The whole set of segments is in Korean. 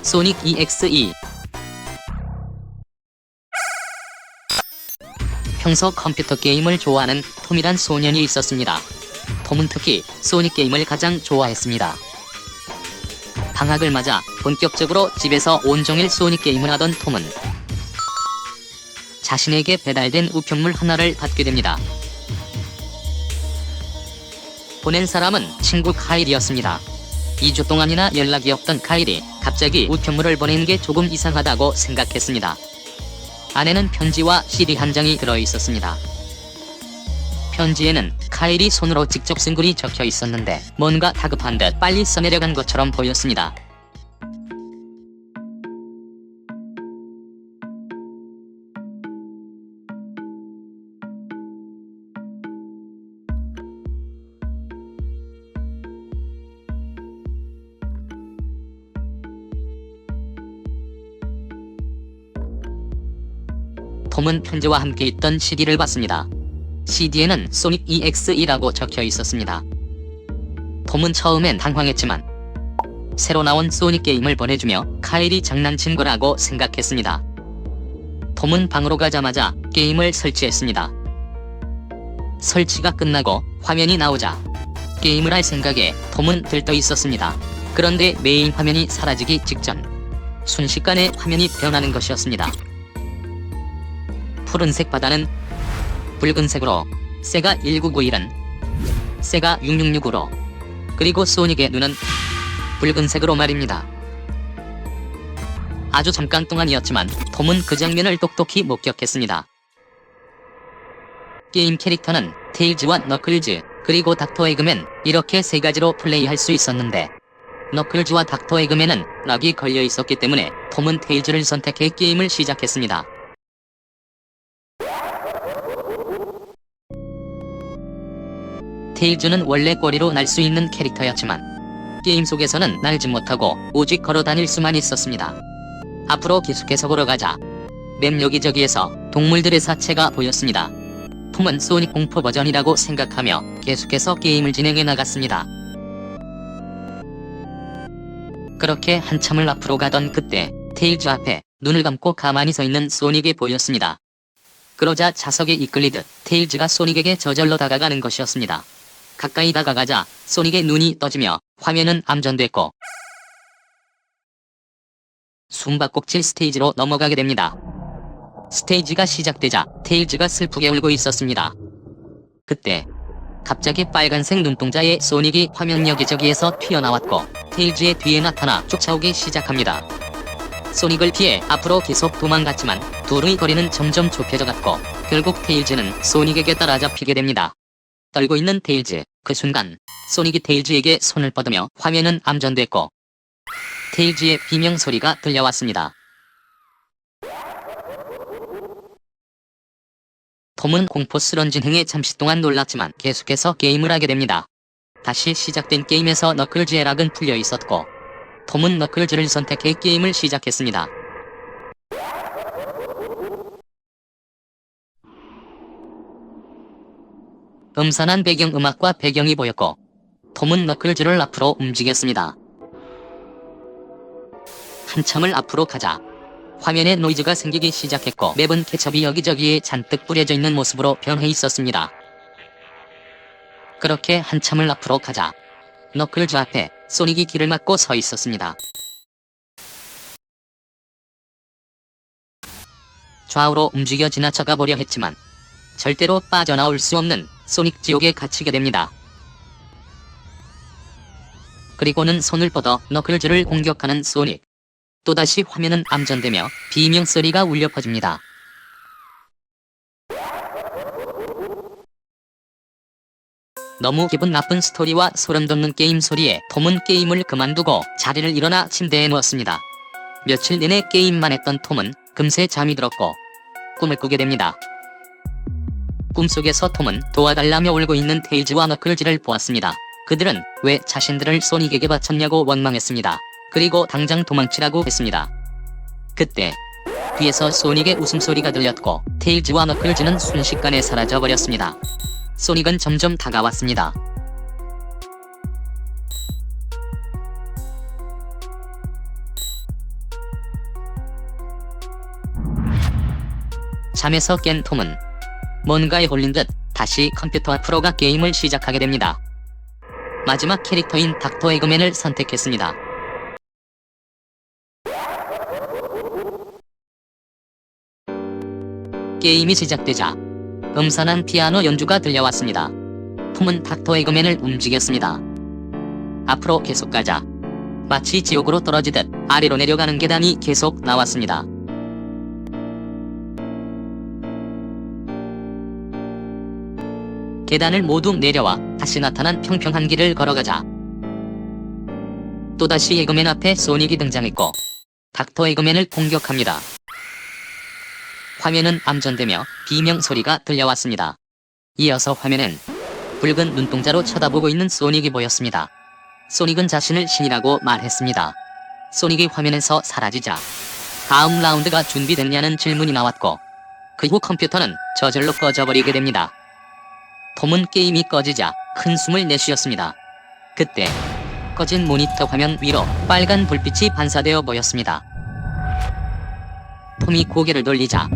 소닉 EXE. 평소 컴퓨터 게임을 좋아하는 톰이란 소년이 있었습니다. 톰은 특히 소닉 게임을 가장 좋아했습니다. 방학을 맞아 본격적으로 집에서 온종일 소닉 게임을 하던 톰은 자신에게 배달된 우편물 하나를 받게 됩니다. 보낸 사람은 친구 카일이었습니다. 2주 동안이나 연락이 없던 카일이 갑자기 우편물을 보낸 게 조금 이상하다고 생각했습니다. 안에는 편지와 CD 한 장이 들어있었습니다. 편지에는 카일이 손으로 직접 쓴 글이 적혀 있었는데 뭔가 다급한 듯 빨리 써내려간 것처럼 보였습니다. 톰은 편지와 함께 있던 CD를 봤습니다. CD에는 소닉 EXE라고 적혀 있었습니다. 톰은 처음엔 당황했지만 새로 나온 소닉 게임을 보내주며 카일이 장난친 거라고 생각했습니다. 톰은 방으로 가자마자 게임을 설치했습니다. 설치가 끝나고 화면이 나오자 게임을 할 생각에 톰은 들떠 있었습니다. 그런데 메인 화면이 사라지기 직전 순식간에 화면이 변하는 것이었습니다. 푸른색 바다는 붉은색으로, 세가 1991은 세가 666으로, 그리고 소닉의 눈은 붉은색으로 말입니다. 아주 잠깐 동안이었지만 톰은 그 장면을 똑똑히 목격했습니다. 게임 캐릭터는 테일즈와 너클즈, 그리고 닥터 에그맨, 이렇게 세 가지로 플레이할 수 있었는데 너클즈와 닥터 에그맨은 락이 걸려 있었기 때문에 톰은 테일즈를 선택해 게임을 시작했습니다. 테일즈는 원래 꼬리로 날 수 있는 캐릭터였지만 게임 속에서는 날지 못하고 오직 걸어 다닐 수만 있었습니다. 앞으로 계속해서 걸어가자 맵 여기저기에서 동물들의 사체가 보였습니다. 톰은 소닉 공포 버전이라고 생각하며 계속해서 게임을 진행해 나갔습니다. 그렇게 한참을 앞으로 가던 그때 테일즈 앞에 눈을 감고 가만히 서 있는 소닉이 보였습니다. 그러자 자석에 이끌리듯 테일즈가 소닉에게 저절로 다가가는 것이었습니다. 가까이 다가가자 소닉의 눈이 떠지며 화면은 암전됐고 숨바꼭질 스테이지로 넘어가게 됩니다. 스테이지가 시작되자 테일즈가 슬프게 울고 있었습니다. 그때 갑자기 빨간색 눈동자의 소닉이 화면 여기저기에서 튀어나왔고 테일즈의 뒤에 나타나 쫓아오기 시작합니다. 소닉을 피해 앞으로 계속 도망갔지만 둘의 거리는 점점 좁혀져 갔고 결국 테일즈는 소닉에게 따라잡히게 됩니다. 떨고 있는 테일즈, 그 순간 소닉이 테일즈에게 손을 뻗으며 화면은 암전됐고 테일즈의 비명소리가 들려왔습니다. 톰은 공포스런 진행에 잠시 동안 놀랐지만 계속해서 게임을 하게 됩니다. 다시 시작된 게임에서 너클즈의 락은 풀려 있었고 톰은 너클즈를 선택해 게임을 시작했습니다. 음산한 배경음악과 배경이 보였고 톰은 너클즈를 앞으로 움직였습니다. 한참을 앞으로 가자 화면에 노이즈가 생기기 시작했고 맵은 케첩이 여기저기에 잔뜩 뿌려져 있는 모습으로 변해 있었습니다. 그렇게 한참을 앞으로 가자 너클즈 앞에 소닉이 길을 막고 서 있었습니다. 좌우로 움직여 지나쳐가 보려 했지만 절대로 빠져나올 수 없는 소닉 지옥에 갇히게 됩니다. 그리고는 손을 뻗어 너클즈를 공격하는 소닉. 또다시 화면은 암전되며 비명소리가 울려 퍼집니다. 너무 기분 나쁜 스토리와 소름 돋는 게임 소리에 톰은 게임을 그만두고 자리를 일어나 침대에 누웠습니다. 며칠 내내 게임만 했던 톰은 금세 잠이 들었고 꿈을 꾸게 됩니다. 꿈속에서 톰은 도와달라며 울고 있는 테일즈와 너클즈를 보았습니다. 그들은 왜 자신들을 소닉에게 바쳤냐고 원망했습니다. 그리고 당장 도망치라고 했습니다. 그때 뒤에서 소닉의 웃음소리가 들렸고 테일즈와 너클즈는 순식간에 사라져버렸습니다. 소닉은 점점 다가왔습니다. 잠에서 깬 톰은 뭔가에 홀린 듯 다시 컴퓨터 앞으로 가 게임을 시작하게 됩니다. 마지막 캐릭터인 닥터 에그맨을 선택했습니다. 게임이 시작되자 음산한 피아노 연주가 들려왔습니다. 톰은 닥터 에그맨을 움직였습니다. 앞으로 계속 가자. 마치 지옥으로 떨어지듯 아래로 내려가는 계단이 계속 나왔습니다. 계단을 모두 내려와 다시 나타난 평평한 길을 걸어가자 또다시 에그맨 앞에 소닉이 등장했고 닥터 에그맨을 공격합니다. 화면은 암전되며 비명 소리가 들려왔습니다. 이어서 화면엔 붉은 눈동자로 쳐다보고 있는 소닉이 보였습니다. 소닉은 자신을 신이라고 말했습니다. 소닉이 화면에서 사라지자 다음 라운드가 준비됐냐는 질문이 나왔고 그 후 컴퓨터는 저절로 꺼져버리게 됩니다. 톰은 게임이 꺼지자 큰 숨을 내쉬었습니다. 그때 꺼진 모니터 화면 위로 빨간 불빛이 반사되어 보였습니다. 톰이 고개를 돌리자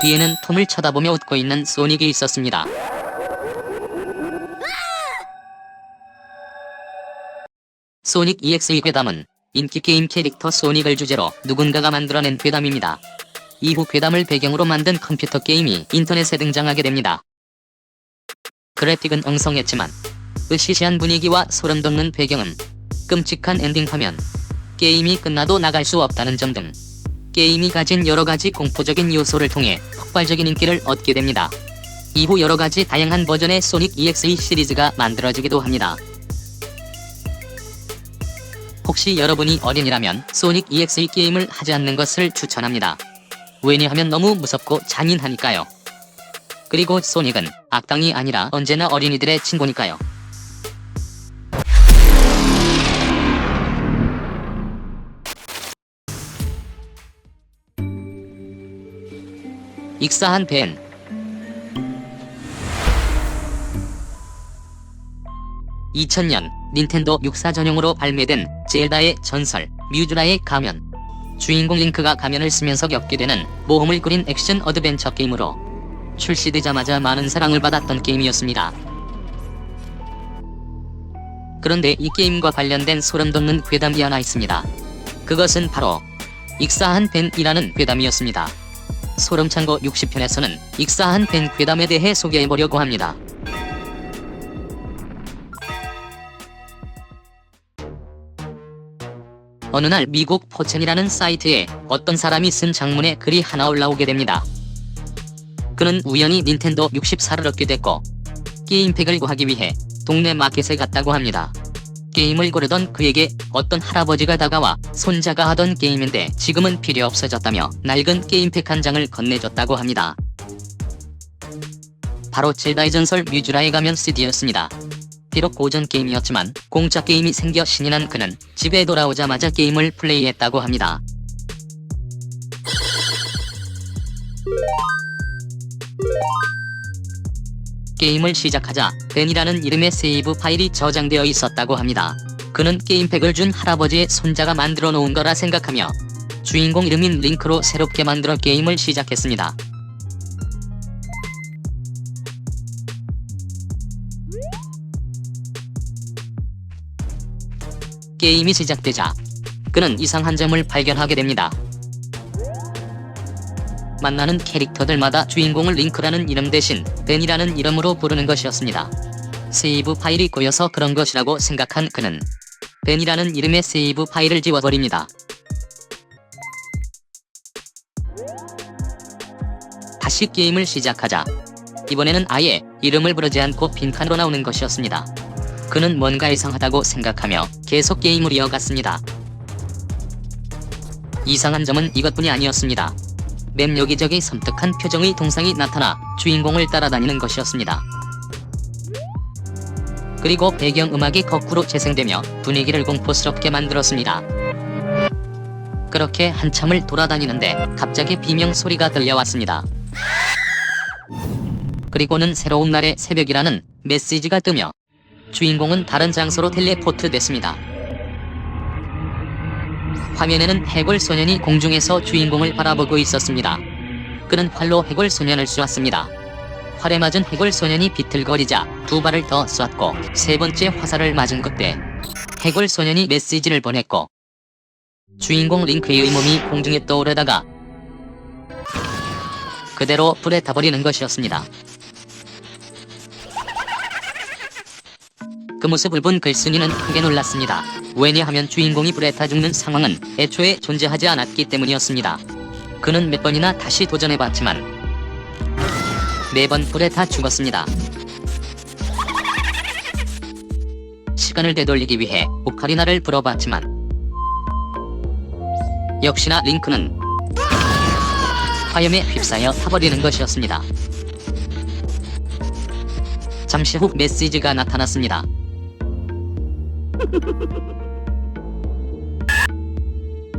뒤에는 톰을 쳐다보며 웃고 있는 소닉이 있었습니다. 소닉 EXE 괴담은 인기 게임 캐릭터 소닉을 주제로 누군가가 만들어낸 괴담입니다. 이후 괴담을 배경으로 만든 컴퓨터 게임이 인터넷에 등장하게 됩니다. 그래픽은 엉성했지만 으시시한 분위기와 소름돋는 배경음, 끔찍한 엔딩 화면, 게임이 끝나도 나갈 수 없다는 점 등 게임이 가진 여러가지 공포적인 요소를 통해 폭발적인 인기를 얻게 됩니다. 이후 여러가지 다양한 버전의 소닉 EXE 시리즈가 만들어지기도 합니다. 혹시 여러분이 어린이라면 소닉 EXE 게임을 하지 않는 것을 추천합니다. 왜냐하면 너무 무섭고 잔인하니까요. 그리고 소닉은 악당이 아니라 언제나 어린이들의 친구니까요. 익사한 벤. (2000년) 닌텐도 64 전용으로 발매된 젤다의 전설 뮤즈라의 가면. 주인공 링크가 가면을 쓰면서 겪게 되는 모험을 꾸린 액션 어드벤처 게임으로 출시되자마자 많은 사랑을 받았던 게임이었습니다. 그런데 이 게임과 관련된 소름돋는 괴담이 하나 있습니다. 그것은 바로 익사한 벤이라는 괴담이었습니다. 소름창고 60편에서는 익사한 벤 괴담에 대해 소개해보려고 합니다. 어느 날 미국 포첸이라는 사이트에 어떤 사람이 쓴 장문의 글이 하나 올라오게 됩니다. 그는 우연히 닌텐도 64를 얻게 됐고 게임팩을 구하기 위해 동네 마켓에 갔다고 합니다. 게임을 고르던 그에게 어떤 할아버지가 다가와 손자가 하던 게임인데 지금은 필요 없어졌다며 낡은 게임팩 한 장을 건네줬다고 합니다. 바로 젤다의 전설 뮤즈라의 가면 CD였습니다. 비록 고전 게임이었지만 공짜 게임이 생겨 신이 난 그는 집에 돌아오자마자 게임을 플레이했다고 합니다. 게임을 시작하자 벤이라는 이름의 세이브 파일이 저장되어 있었다고 합니다. 그는 게임팩을 준 할아버지의 손자가 만들어 놓은 거라 생각하며 주인공 이름인 링크로 새롭게 만들어 게임을 시작했습니다. 게임이 시작되자 그는 이상한 점을 발견하게 됩니다. 만나는 캐릭터들마다 주인공을 링크라는 이름 대신 벤이라는 이름으로 부르는 것이었습니다. 세이브 파일이 꼬여서 그런 것이라고 생각한 그는 벤이라는 이름의 세이브 파일을 지워버립니다. 다시 게임을 시작하자 이번에는 아예 이름을 부르지 않고 빈칸으로 나오는 것이었습니다. 그는 뭔가 이상하다고 생각하며 계속 게임을 이어갔습니다. 이상한 점은 이것뿐이 아니었습니다. 맵 여기저기 섬뜩한 표정의 동상이 나타나 주인공을 따라다니는 것이었습니다. 그리고 배경음악이 거꾸로 재생되며 분위기를 공포스럽게 만들었습니다. 그렇게 한참을 돌아다니는데 갑자기 비명 소리가 들려왔습니다. 그리고는 새로운 날의 새벽이라는 메시지가 뜨며 주인공은 다른 장소로 텔레포트 됐습니다. 화면에는 해골 소년이 공중에서 주인공을 바라보고 있었습니다. 그는 활로 해골 소년을 쏘았습니다. 활에 맞은 해골 소년이 비틀거리자 두 발을 더 쐈고 세 번째 화살을 맞은 그때 해골 소년이 메시지를 보냈고 주인공 링크의 몸이 공중에 떠오르다가 그대로 불에 타버리는 것이었습니다. 그 모습을 본 글쓴이는 크게 놀랐습니다. 왜냐하면 주인공이 불에 타 죽는 상황은 애초에 존재하지 않았기 때문이었습니다. 그는 몇 번이나 다시 도전해봤지만 매번 불에 타 죽었습니다. 시간을 되돌리기 위해 오카리나를 불어봤지만 역시나 링크는 화염에 휩싸여 타버리는 것이었습니다. 잠시 후 메시지가 나타났습니다.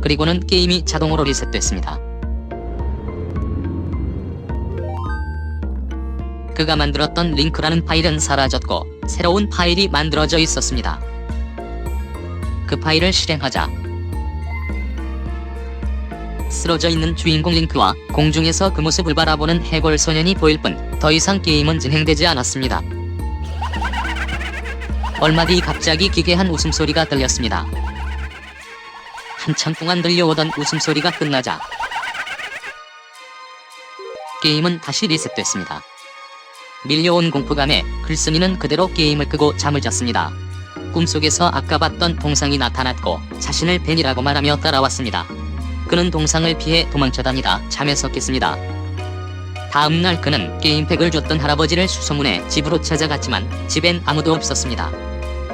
그리고는 게임이 자동으로 리셋됐습니다. 그가 만들었던 링크라는 파일은 사라졌고 새로운 파일이 만들어져 있었습니다. 그 파일을 실행하자 쓰러져 있는 주인공 링크와 공중에서 그 모습을 바라보는 해골 소년이 보일 뿐 더 이상 게임은 진행되지 않았습니다. 얼마 뒤 갑자기 기괴한 웃음소리가 들렸습니다. 한참 동안 들려오던 웃음소리가 끝나자 게임은 다시 리셋됐습니다. 밀려온 공포감에 글쓴이는 그대로 게임을 끄고 잠을 잤습니다. 꿈속에서 아까 봤던 동상이 나타났고 자신을 벤이라고 말하며 따라왔습니다. 그는 동상을 피해 도망쳐다니다 잠에서 깼습니다. 다음날 그는 게임팩을 줬던 할아버지를 수소문해 집으로 찾아갔지만 집엔 아무도 없었습니다.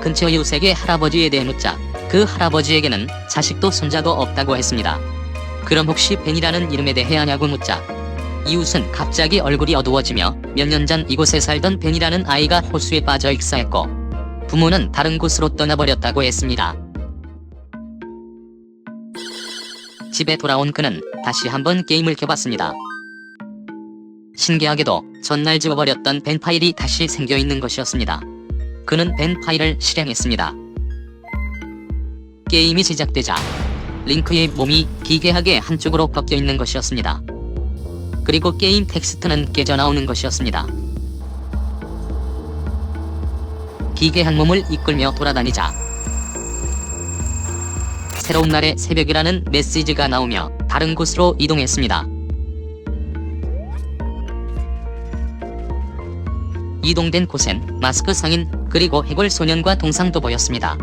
근처 이웃에게 할아버지에 대해 묻자 그 할아버지에게는 자식도 손자도 없다고 했습니다. 그럼 혹시 벤이라는 이름에 대해 아냐고 묻자 이웃은 갑자기 얼굴이 어두워지며 몇 년 전 이곳에 살던 벤이라는 아이가 호수에 빠져 익사했고 부모는 다른 곳으로 떠나버렸다고 했습니다. 집에 돌아온 그는 다시 한번 게임을 켜봤습니다. 신기하게도 전날 지워버렸던 벤 파일이 다시 생겨있는 것이었습니다. 그는 벤 파일을 실행했습니다. 게임이 시작되자 링크의 몸이 기괴하게 한쪽으로 꺾여있는 것이었습니다. 그리고 게임 텍스트는 깨져나오는 것이었습니다. 기괴한 몸을 이끌며 돌아다니자 새로운 날의 새벽이라는 메시지가 나오며 다른 곳으로 이동했습니다. 이동된 곳엔 마스크 상인 그리고 해골 소년과 동상도 보였습니다.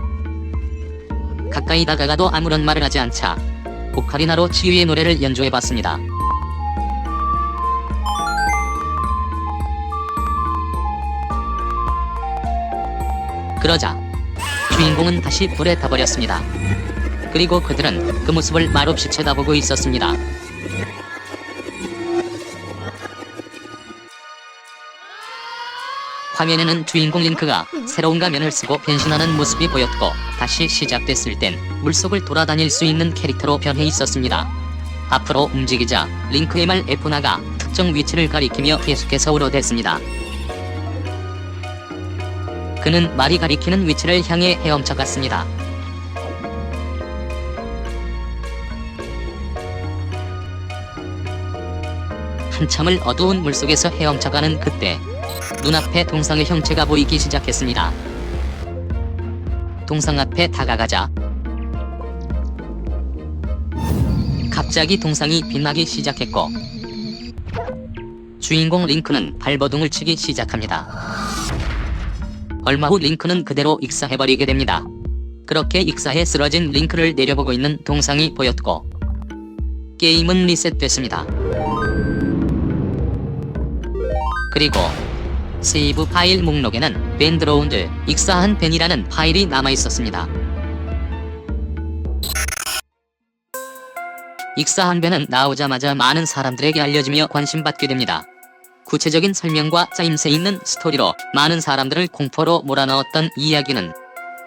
가까이 다가가도 아무런 말을 하지 않자 오카리나로 치유의 노래를 연주해봤습니다. 그러자 주인공은 다시 불에 타버렸습니다. 그리고 그들은 그 모습을 말없이 쳐다보고 있었습니다. 화면에는 주인공 링크가 새로운 가면을 쓰고 변신하는 모습이 보였고 다시 시작됐을 땐 물속을 돌아다닐 수 있는 캐릭터로 변해 있었습니다. 앞으로 움직이자 링크의 말 에포나가 특정 위치를 가리키며 계속해서 울어댔습니다. 그는 말이 가리키는 위치를 향해 헤엄쳐 갔습니다. 한참을 어두운 물속에서 헤엄쳐가는 그때 눈앞에 동상의 형체가 보이기 시작했습니다. 동상 앞에 다가가자 갑자기 동상이 빛나기 시작했고 주인공 링크는 발버둥을 치기 시작합니다. 얼마 후 링크는 그대로 익사해버리게 됩니다. 그렇게 익사해 쓰러진 링크를 내려보고 있는 동상이 보였고 게임은 리셋됐습니다. 그리고 세이브 파일 목록에는 벤드로운드 익사한 벤이라는 파일이 남아있었습니다. 익사한 벤은 나오자마자 많은 사람들에게 알려지며 관심받게 됩니다. 구체적인 설명과 짜임새 있는 스토리로 많은 사람들을 공포로 몰아넣었던 이야기는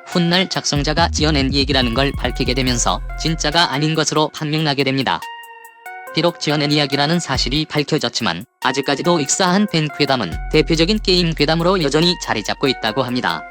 훗날 작성자가 지어낸 얘기라는 걸 밝히게 되면서 진짜가 아닌 것으로 판명나게 됩니다. 비록 지어낸 이야기라는 사실이 밝혀졌지만 아직까지도 익사한 벤 괴담은 대표적인 게임 괴담으로 여전히 자리잡고 있다고 합니다.